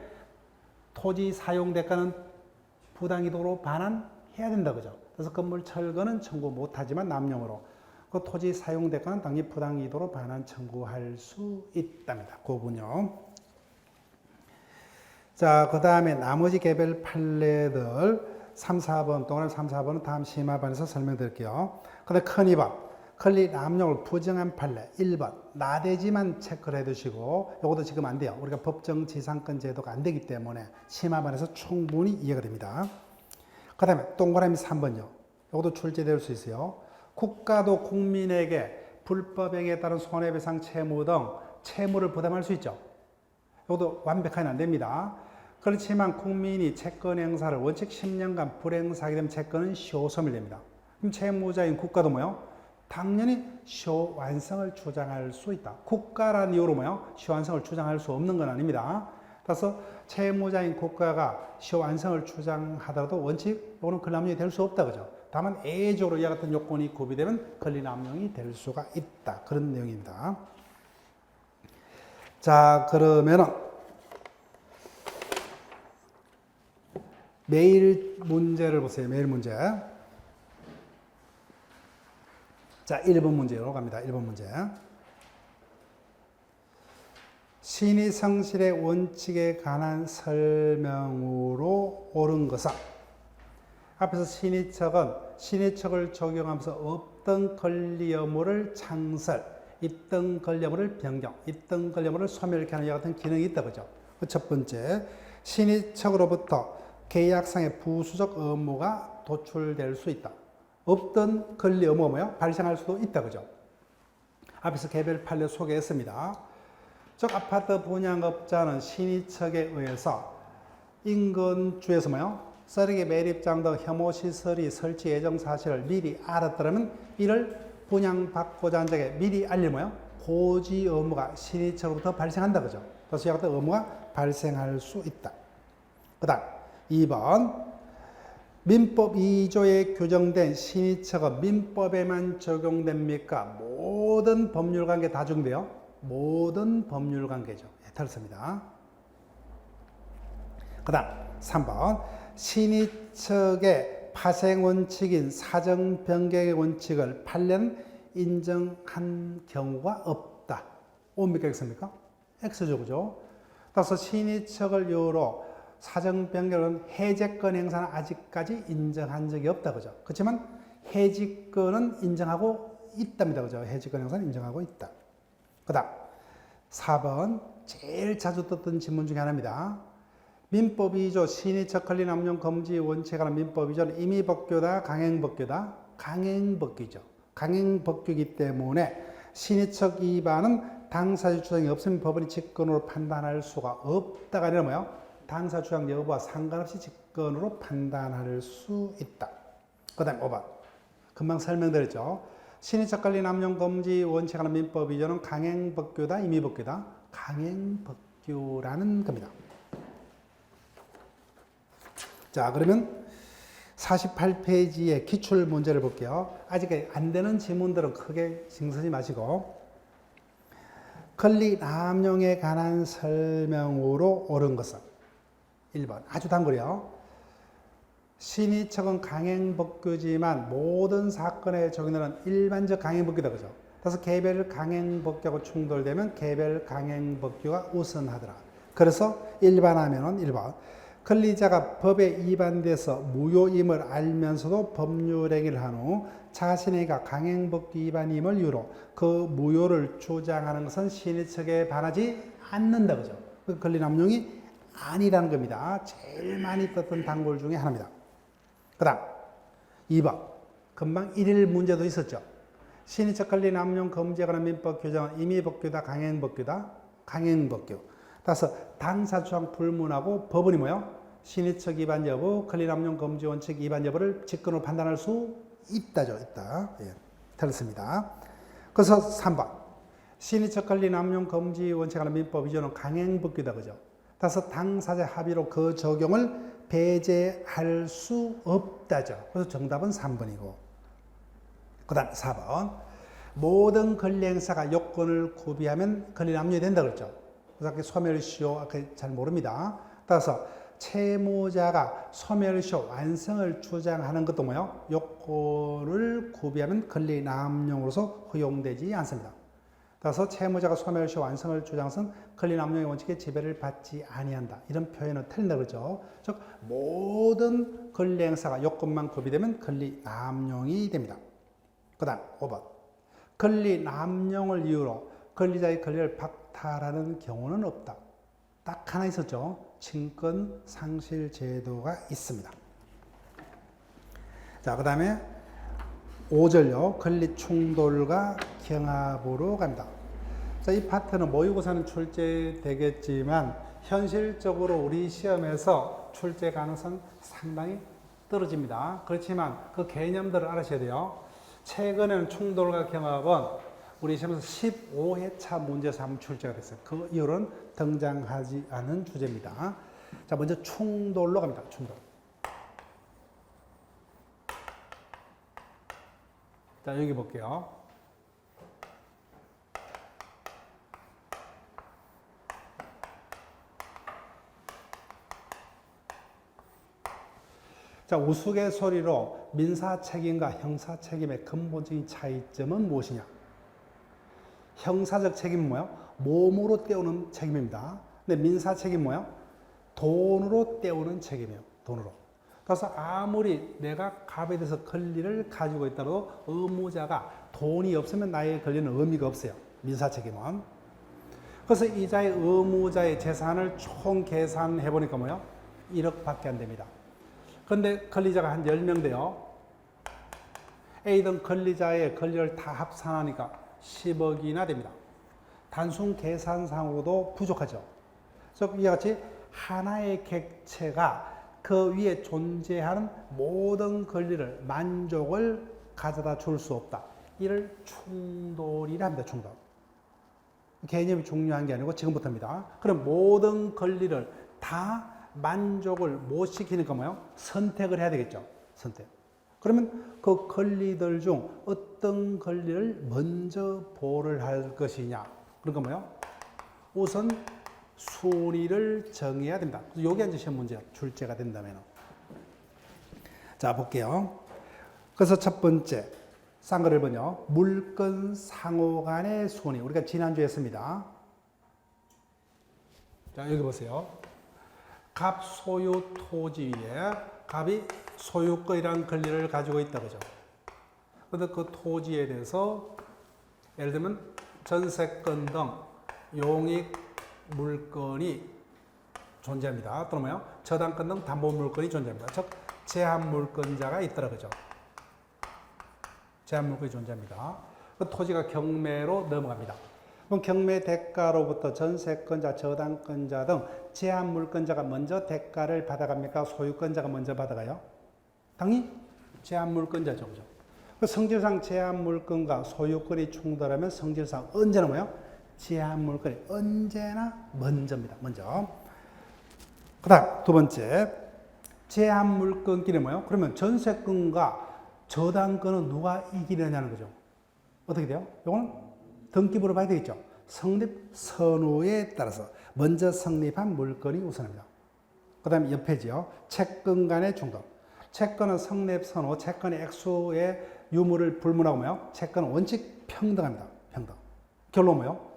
토지 사용 대가는 부당이도로 반환해야 된다, 그죠? 그래서 건물 철거는 청구 못하지만 남용으로 그 토지 사용 대가는 당연히 부당이도로 반환 청구할 수 있답니다. 그 부분요. 자, 그 다음에 나머지 개별 판례들 3, 4번, 동그라미 3, 4번은 다음 심화반에서 설명드릴게요. 그 다음에 큰 2번. 권리 남용을 부정한 판례 1번. 나대지만 체크를 해두시고, 이것도 지금 안 돼요. 우리가 법정 지상권 제도가 안 되기 때문에 심화반에서 충분히 이해가 됩니다. 그 다음에 동그라미 3번요. 이것도 출제될 수 있어요. 국가도 국민에게 불법행위에 따른 손해배상 채무 등 채무를 부담할 수 있죠. 이것도 완벽하게는 안 됩니다. 그렇지만 국민이 채권 행사를 원칙 10년간 불행사하게 되면 채권은 시효소멸됩니다. 그럼 채무자인 국가도 뭐요? 당연히 시효 완성을 주장할 수 있다. 국가라는 이유로 뭐요? 시효 완성을 주장할 수 없는 건 아닙니다. 따라서 채무자인 국가가 시효 완성을 주장하더라도 원칙 또는 권리남용이 될 수 없다, 그죠? 다만 예외적으로 이와 같은 요건이 구비되면 권리남용이 될 수가 있다. 그런 내용입니다. 자, 그러면은 매일 문제를 보세요. 매일 문제. 자, 1번 문제로 갑니다. 1번 문제. 신의 성실의 원칙에 관한 설명으로 옳은 것은 앞에서 신의척을 적용하면서 없던 권리 의무를 창설, 있던 권리 의무를 변경, 있던 권리 의무를 소멸케 하는 이와 같은 기능이 있다, 그죠? 첫 번째, 신의척으로부터 계약상의 부수적 의무가 도출될 수 있다. 없던 권리 의무가 뭐예요? 발생할 수도 있다, 그죠? 앞에서 개별 판례 소개했습니다. 즉 아파트 분양업자는 신의척에 의해서 인근주에서 뭐예요? 쓰레기 매립장 등 혐오 시설이 설치 예정 사실을 미리 알았더라면 이를 분양받고자 한 자에게 미리 알릴 뭐예요? 고지 의무가 신의척으로부터 발생한다, 그죠? 그래서 이 같은 의무가 발생할 수 있다. 그다음 2번 민법 2조에 규정된 신의척은 민법에만 적용됩니까? 모든 법률관계 다 적용돼요. 모든 법률관계죠. 예. 틀렸습니다. 그 다음 3번 신의척의 파생 원칙인 사정 변경의 원칙을 판례는 인정한 경우가 없다. 옵니까 X입니까? X죠, 그죠? 따라서 신의척을 이유로 사정 변경은 해제권 행사는 아직까지 인정한 적이 없다, 그죠? 그렇지만 해지권은 인정하고 있답니다, 그죠? 해지권 행사는 인정하고 있다. 그 다음 4번 제일 자주 떴던 질문 중에 하나입니다. 민법이죠. 신의척 권리 남용 금지 원칙에 관한 민법이죠. 임의법규다, 강행법규다. 강행법규죠. 강행법규이기 때문에 신의척 위반은 당사자 주장이 없으면 법원이 직권으로 판단할 수가 없다가 아니라 뭐요? 당사 주장 여부와 상관없이 직권으로 판단할 수 있다. 그 다음 5번. 금방 설명드렸죠. 신의척 권리 남용 금지 원칙에 관한 민법 위조는 강행법규다, 임의법규다. 강행법규라는 겁니다. 자, 그러면 48페이지의 기출 문제를 볼게요. 아직 안 되는 지문들은 크게 신경 쓰지 마시고 권리 남용에 관한 설명으로 옳은 것은 1번 아주 단거리요. 신의척은 강행법규지만 모든 사건에 적용되는 일반적 강행법규다, 그죠? 그래서 개별 강행법규하고 충돌되면 개별 강행법규가 우선하더라. 그래서 일반하면은 1번 권리자가 법에 위반돼서 무효임을 알면서도 법률 행위를 한 후 자신에게 강행법규 위반임을 이유로 그 무효를 주장하는 것은 신의척에 반하지 않는다, 그죠? 그 권리 남용이 아니라는 겁니다. 제일 많이 떴던 단골 중에 하나입니다. 그 다음 2번 금방 1일 문제도 있었죠. 신의척 권리 남용 금지에 관한 민법 규정은 임의법규다, 강행법규다. 강행법규. 따라서 당사 주장 불문하고 법원이 뭐요? 신의척 위반 여부, 권리 남용 금지 원칙 위반 여부를 직권으로 판단할 수 있다죠. 있다. 예, 틀렸습니다. 그래서 3번 신의척 권리 남용 금지 원칙에 관한 민법 위조는 강행법규다, 그죠? 따라서 당사자 합의로 그 적용을 배제할 수 없다죠. 그래서 정답은 3번이고. 그 다음 4번 모든 권리 행사가 요건을 구비하면 권리 남용이 된다 그랬죠. 그래서 아까 소멸시효 아까 잘 모릅니다. 따라서 채무자가 소멸시효 완성을 주장하는 것도 뭐요? 요건을 구비하면 권리 남용으로서 허용되지 않습니다. 따라서 채무자가 소멸시효 완성을 주장한 권리 남용의 원칙에 지배를 받지 아니한다. 이런 표현은 틀린다 그러죠. 즉 모든 권리 행사가 요건만 구비되면 권리 남용이 됩니다. 그 다음 5번 권리 남용을 이유로 권리자의 권리를 박탈하는 경우는 없다. 딱 하나 있었죠. 친권 상실 제도가 있습니다. 자, 그 다음에 5절요. 권리 충돌과 경합으로 간다. 자, 이 파트는 모의고사는 출제되겠지만 현실적으로 우리 시험에서 출제 가능성 상당히 떨어집니다. 그렇지만 그 개념들을 알아셔야 돼요. 최근에는 충돌과 경합은 우리 시험에서 15회차 문제에서 한번 출제가 됐어요. 그 이후로는 등장하지 않은 주제입니다. 자, 먼저 충돌로 갑니다. 충돌. 자, 여기 볼게요. 자, 우스갯소리로 민사 책임과 형사 책임의 근본적인 차이점은 무엇이냐? 형사적 책임은 뭐야? 몸으로 떼우는 책임입니다. 근데 민사 책임은 뭐야? 돈으로 떼우는 책임이에요. 돈으로. 그래서 아무리 내가 갑에 대해서 권리를 가지고 있다고 의무자가 돈이 없으면 나의 권리는 의미가 없어요. 민사 책임은. 그래서 이자의 의무자의 재산을 총 계산해 보니까 뭐요? 1억밖에 안 됩니다. 그런데 권리자가 한 10명 돼요. A등 권리자의 권리를 다 합산하니까 10억이나 됩니다. 단순 계산상으로도 부족하죠. 그래서 이와 같이 하나의 객체가 그 위에 존재하는 모든 권리를 만족을 가져다 줄 수 없다. 이를 충돌이라 합니다. 충돌. 개념이 중요한 게 아니고 지금부터입니다. 그럼 모든 권리를 다 만족을 못 시키니까 뭐요? 선택을 해야 되겠죠. 선택. 그러면 그 권리들 중 어떤 권리를 먼저 보호를 할 것이냐. 그러니까 뭐요? 우선 순위를 정해야 됩니다. 여기 이제 시험 문제 출제가 된다면. 자, 볼게요. 그래서 첫 번째, 쌍글 1번요. 물건 상호 간의 순위. 우리가 지난주에 했습니다. 자, 여기 보세요. 갑 소유 토지 위에 갑이 소유권이라는 권리를 가지고 있다, 그죠? 그런데 그 토지에 대해서 예를 들면 전세권 등 용익 물건이 존재합니다. 또는 뭐요? 저당권 등 담보 물건이 존재합니다. 즉, 제한 물건자가 있더라, 그죠? 제한 물건이 존재합니다. 그 토지가 경매로 넘어갑니다. 그럼 경매 대가로부터 전세권자, 저당권자 등 제한 물건자가 먼저 대가를 받아갑니까? 소유권자가 먼저 받아가요? 당연히 제한 물건자죠, 그죠? 그 성질상 제한 물건과 소유권이 충돌하면 성질상 언제나 뭐요? 제한 물건이 언제나 먼저입니다. 먼저. 그 다음 두 번째, 제한 물건끼리 뭐요? 그러면 전세권과 저당권은 누가 이기느냐는 거죠. 어떻게 돼요? 이거는 등기부로 봐야 되겠죠. 성립 선호에 따라서 먼저 성립한 물건이 우선합니다. 그 다음에 옆에지요. 채권 간의 충돌. 채권은 성립 선호, 채권의 액수의 유무를 불문하고 뭐요? 채권은 원칙 평등합니다. 평등. 결론 뭐요?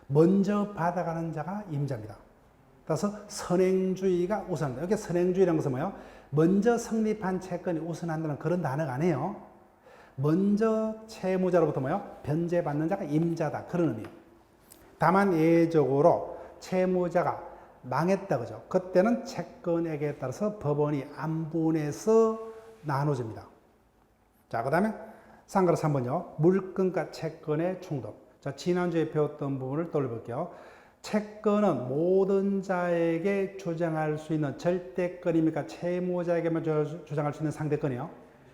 먼저 받아가는 자가 임자입니다. 따라서 선행주의가 우선합니다. 여기 선행주의라는 것은 뭐예요? 먼저 성립한 채권이 우선한다는 그런 단어가 아니에요. 먼저 채무자로부터 뭐예요? 변제받는 자가 임자다. 그런 의미예요. 다만 예외적으로 채무자가 망했다, 그죠? 그때는 채권액에 따라서 법원이 안분해서 나눠줍니다. 자, 그 다음에 쌍가루 3번요. 물건과 채권의 충돌. 자, 지난주에 배웠던 부분을 떠올려볼게요. 채권은 모든 자에게 주장할 수 있는 절대권입니까? 채무자에게만 주장할 수 있는 상대권이요?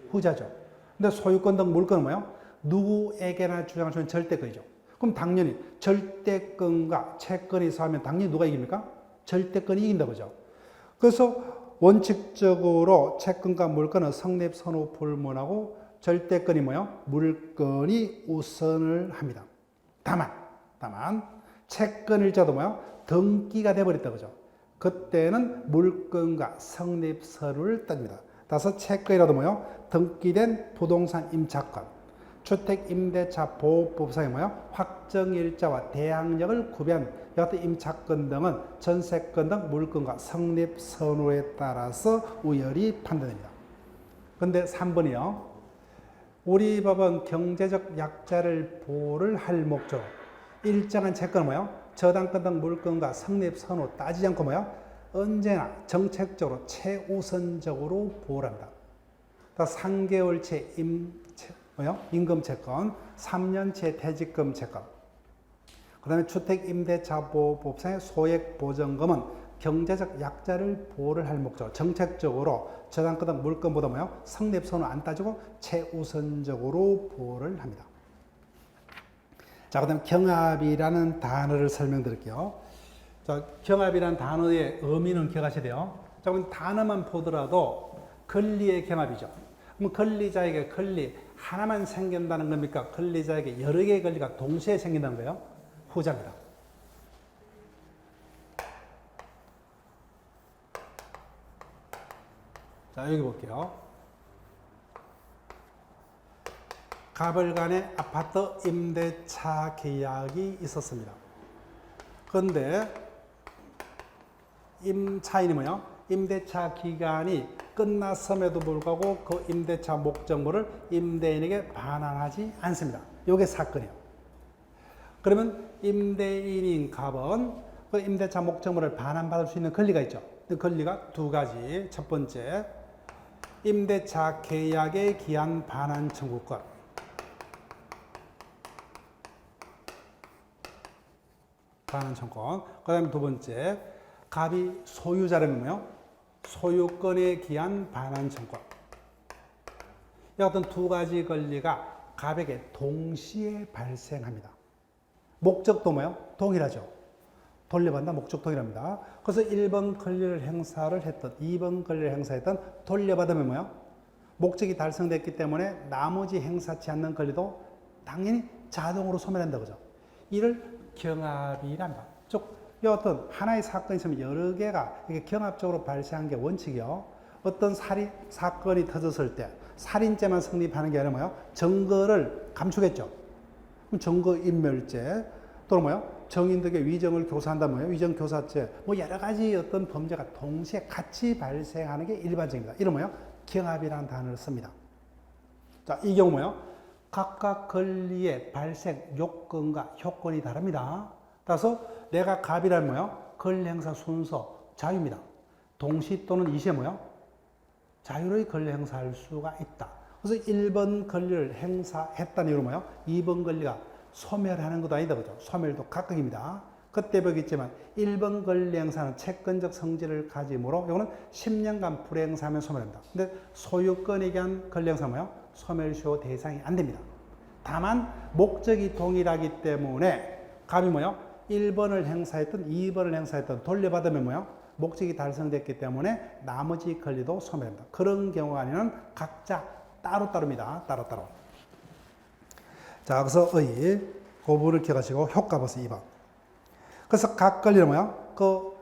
후자죠. 근데 소유권 등 물건은 뭐예요? 누구에게나 주장할 수 있는 절대권이죠. 그럼 당연히 절대권과 채권이 싸우면 당연히 누가 이깁니까? 절대권이 이긴다, 그죠? 그래서 원칙적으로 채권과 물건은 성립 선호 불문하고 절대권이 뭐예요? 물건이 우선을 합니다. 다만 채권일자도 뭐예요? 등기가 돼버렸다, 그죠? 그때는 물건과 성립 서류를 따집니다. 따라서 채권이라도 뭐예요? 등기된 부동산 임차권, 주택임대차 보호법상의 뭐예요? 확정일자와 대항력을 구비한 여하튼 임차권 등은 전세권 등 물건과 성립 선호에 따라서 우열이 판단됩니다. 그런데 3번이요. 우리 법은 경제적 약자를 보호를 할 목적, 일정한 채권은 뭐예요? 저당권 등 물건과 성립 선호 따지지 않고 뭐예요? 언제나 정책적으로 최우선적으로 보호를 합니다. 3개월치 임금 채권, 3년치 퇴직금 채권, 그 다음에 주택임대차보호법상의 소액보전금은 경제적 약자를 보호를 할 목적으로 정책적으로 저당권 등 물건보다 뭐예요? 성립선을 안 따지고 최우선적으로 보호를 합니다. 자, 그 다음 경합이라는 단어를 설명드릴게요. 자, 경합이라는 단어의 의미는 기억하셔야 돼요. 자, 그럼 단어만 보더라도 권리의 경합이죠. 그럼 권리자에게 권리 하나만 생긴다는 겁니까? 권리자에게 여러 개의 권리가 동시에 생긴다는 거예요? 후자입니다. 자, 여기 볼게요. 갑을 간의 아파트 임대차 계약이 있었습니다. 그런데 임차인이 뭐예요? 임대차 기간이 끝났음에도 불구하고 그 임대차 목적물을 임대인에게 반환하지 않습니다. 이게 사건이에요. 그러면 임대인인 갑은 그 임대차 목적물을 반환받을 수 있는 권리가 있죠. 그 권리가 두 가지. 첫 번째, 임대차 계약의 기한 반환 청구권. 반환 청구권. 그 다음에 두 번째, 갑이 소유자라면 뭐예요? 소유권에 기한 반환 청구권. 이 같은 두 가지 권리가 갑에게 동시에 발생합니다. 목적도 뭐예요? 동일하죠. 돌려받는다, 목적 동일합니다. 그래서 1번 권리를 행사를 했던, 2번 권리를 행사했던 돌려받으면 뭐예요? 목적이 달성됐기 때문에 나머지 행사치 않는 권리도 당연히 자동으로 소멸한다, 그죠? 이를 경합이란다. 즉, 이 어떤 하나의 사건이 있으면 여러 개가 이게 경합적으로 발생한 게 원칙이요. 어떤 살인 사건이 터졌을 때 살인죄만 성립하는 게 아니라 뭐요? 증거를 감추겠죠. 그럼 증거인멸죄 또는 뭐요? 정인덕의 위정을 교사한다 뭐예요? 위정교사죄 뭐 여러 가지 어떤 범죄가 동시에 같이 발생하는 게 일반적입니다. 이런 뭐요? 경합이라는 단어를 씁니다. 자, 이 경우 뭐요? 각각 권리의 발생 요건과 효건이 다릅니다. 따라서 내가 갑이란 뭐요? 권리 행사 순서 자유입니다. 동시 또는 이시에 뭐요? 자유로이 권리 행사할 수가 있다. 그래서 1번 권리를 행사했다는 이유로 뭐요? 2번 권리가 소멸하는 것도 아니다. 그죠? 소멸도 각각입니다. 그때 보겠지만 1번 권리 행사는 채권적 성질을 가지므로 이거는 10년간 불행사하면 소멸합니다. 근데 소유권에 대한 권리 행사는 뭐요? 소멸시효 대상이 안 됩니다. 다만 목적이 동일하기 때문에 갑이 뭐요? 1번을 행사했던 2번을 행사했던 돌려받으면 뭐요? 목적이 달성됐기 때문에 나머지 권리도 소멸합니다. 그런 경우가 아니면 각자 따로따로입니다. 따로따로. 자, 그래서 의, 고부를 기억하시고 효과 보세요. 2번. 그래서 각 권리는 뭐야? 그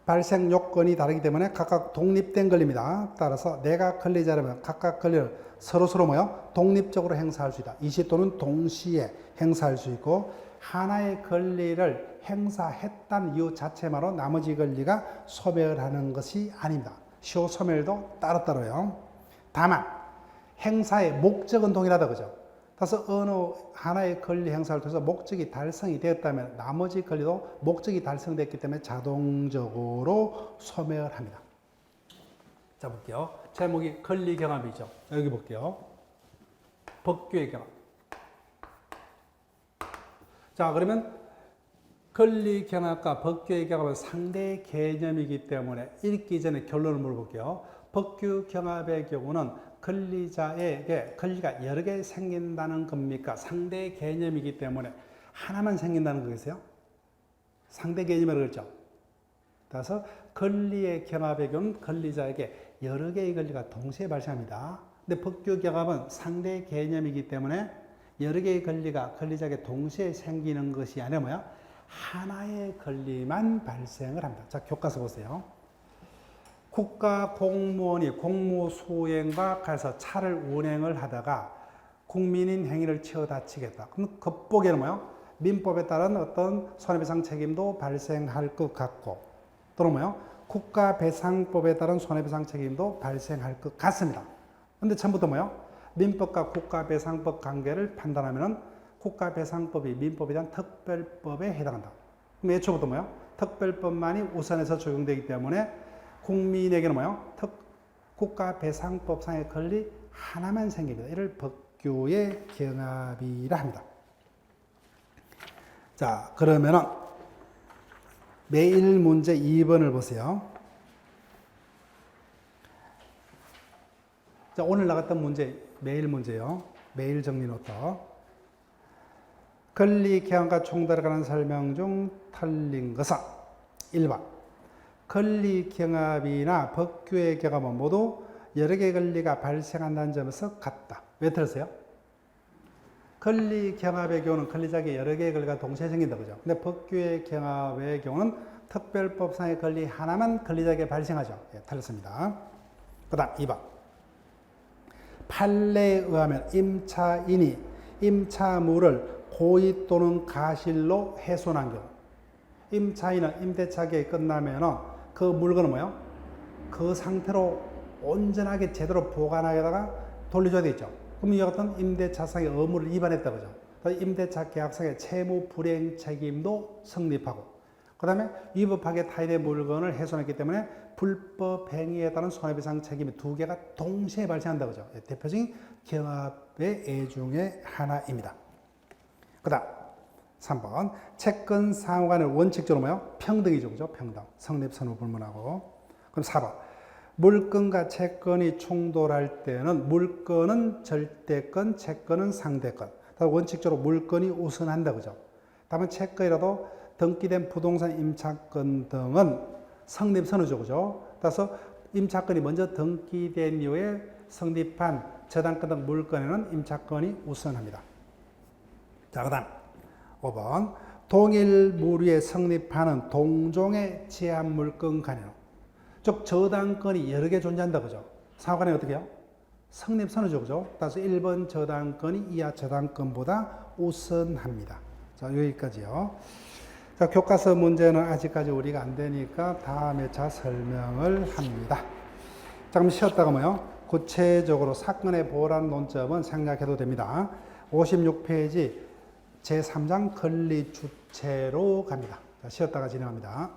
발생 요건이 다르기 때문에 각각 독립된 권리입니다. 따라서 내가 권리자라면 각각 권리를 서로서로 뭐야? 독립적으로 행사할 수 있다. 이시 또는 동시에 행사할 수 있고 하나의 권리를 행사했다는 이유 자체만으로 나머지 권리가 소멸하는 것이 아닙니다. 시효 소멸도 따로따로요. 다만 행사의 목적은 동일하다. 그죠? 따라서 어느 하나의 권리 행사를 통해서 목적이 달성이 되었다면 나머지 권리도 목적이 달성됐기 때문에 자동적으로 소멸합니다. 자, 볼게요. 제목이 권리 경합이죠. 여기 볼게요. 법규의 경합. 자, 그러면 권리 경합과 법규의 경합은 상대 개념이기 때문에 읽기 전에 결론을 물어볼게요. 법규 경합의 경우는 권리자에게 권리가 여러 개 생긴다는 겁니까? 상대 개념이기 때문에 하나만 생긴다는 거겠어요? 상대 개념이라고 그랬죠. 따라서 권리의 경합의 경우는 권리자에게 여러 개의 권리가 동시에 발생합니다. 근데 법규 경합은 상대 개념이기 때문에 여러 개의 권리가 권리자에게 동시에 생기는 것이 아니라 뭐야? 하나의 권리만 발생을 합니다. 자, 교과서 보세요. 국가 공무원이 공무 수행과 가서 차를 운행을 하다가 국민인 행위를 치어 다치겠다. 그럼 급복에는 뭐요? 민법에 따른 어떤 손해배상 책임도 발생할 것 같고 또는 뭐요? 국가배상법에 따른 손해배상 책임도 발생할 것 같습니다. 근데 처음부터 뭐요? 민법과 국가배상법 관계를 판단하면은 국가배상법이 민법에 대한 특별법에 해당한다. 그럼 애초부터 뭐요? 특별법만이 우선해서 적용되기 때문에 국민에게는 뭐요? 국가배상법상의 권리 하나만 생깁니다. 이를 법규의 경합이라 합니다. 자, 그러면은 매일 문제 2번을 보세요. 자, 오늘 나갔던 문제, 매일 문제요. 매일 정리 노트. 권리 경합과 총달에 관한 설명 중 틀린 것은 1번. 권리 경합이나 법규의 경합은 모두 여러 개의 권리가 발생한다는 점에서 같다. 왜 틀렸어요? 권리 경합의 경우는 권리자에게 여러 개의 권리가 동시에 생긴다. 그죠? 근데 법규의 경합의 경우는 특별법상의 권리 하나만 권리자에게 발생하죠. 예, 틀렸습니다. 그 다음 2번. 판례에 의하면 임차인이 임차물을 고의 또는 가실로 훼손한 경우, 임차인은 임대차 계획이 끝나면은 그 물건은 뭐예요? 그 상태로 온전하게 제대로 보관하다가 돌려줘야 되겠죠. 그럼 이 같은 임대차상의 의무를 위반했다 그죠? 임대차 계약상의 채무 불이행 책임도 성립하고, 그 다음에 위법하게 타인의 물건을 훼손했기 때문에 불법 행위에 따른 손해배상 책임이 두 개가 동시에 발생한다 그죠? 대표적인 경합의 예 중에 하나입니다. 그 다음 3번 채권 상호간의 원칙적으로 뭐요? 평등이죠. 그죠? 평등. 성립선고 불문하고. 그럼 4번 물건과 채권이 충돌할 때는 물건은 절대권, 채권은 상대권. 원칙적으로 물건이 우선한다. 그죠? 다만 채권이라도 등기된 부동산 임차권 등은 성립선고죠. 그죠? 따라서 임차권이 먼저 등기된 이후에 성립한 저당권 등 물건에는 임차권이 우선합니다. 자, 그 다음 5번 동일 무리에 성립하는 동종의 제한물권 간에는 즉 저당권이 여러 개 존재한다 그죠? 상호간에 어떻게 해요? 성립선이죠 그죠? 따라서 1번 저당권이 이하 저당권보다 우선합니다. 자 여기까지요. 자 교과서 문제는 아직까지 우리가 안 되니까 다음에 자 설명을 합니다. 잠깐 쉬었다가 뭐요? 구체적으로 사건의 보호라는 논점은 생략해도 됩니다. 56페이지 제3장 권리주체로 갑니다. 자, 쉬었다가 진행합니다.